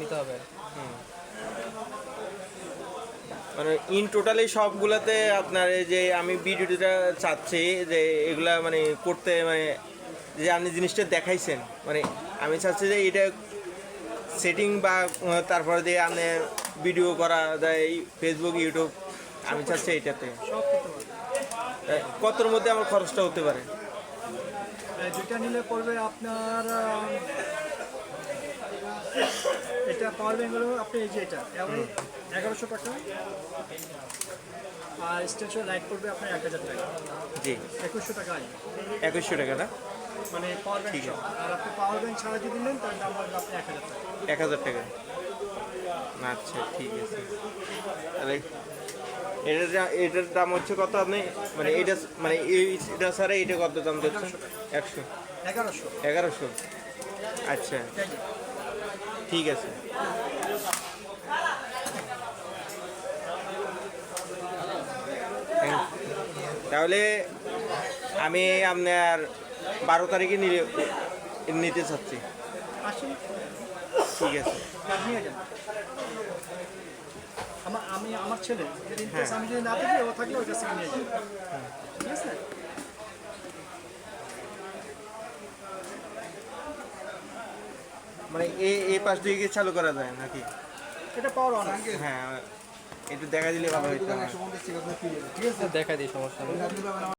নিতে হবে। মানে ইন টোটালি সবগুলাতে আপনার এই যে আমি ভিডিওটা চাচ্ছি যে এগুলা মানে করতে মানে যে আপনি জিনিসটা দেখাইছেন মানে আমি চাচ্ছি যে এটা সেটিং বা তারপরে দিয়ে আপনি ভিডিও করা যায় ফেসবুক ইউটিউব আমি চাচ্ছি এইটাতে সব করতে পারবেন। কতর মধ্যে আমার খরচটা হতে পারে? দুইটা নিলে পড়বে আপনার এটা পাওয়ার ব্যাংক হলো আপনি এই যে এটা 1100 টাকা, আর স্টেশন লাইট পড়বে আপনার 1000 টাকা। জি 2100 টাকা আয় 2100 টাকা না? মানে পাওয়ার ব্যাংক। আর আপনি পাওয়ার ব্যাংক ছাড়া যদি নেন তার দাম পড়বে আপনি 1000 টাকা। 1000 টাকা। আচ্ছা ঠিক আছে। তাহলে এটার দাম হচ্ছে কত আপনি মানে এটা মানে এটা ছাড়া এটা কত দাম দিচ্ছেন? 100 1100 1100। আচ্ছা ঠিক আছে। তাহলে আমি আপনার 12 তারিখে নিতে চাচ্ছি। আসুন ঠিক আছে। নিয়ে যান। আমি আমার ছেলে যদি হ্যাঁ। আমি যদি না থাকি ও থাকলে ওইটা থেকে নিয়ে যান। ঠিক আছে। মানে এই পাশ দিয়ে কি চালু করা যায় নাকি? এটা পাওয়ার অন। হ্যাঁ একটু দেখা দিলে ভালো হতো। দেখা দিই, সমস্যা নেই।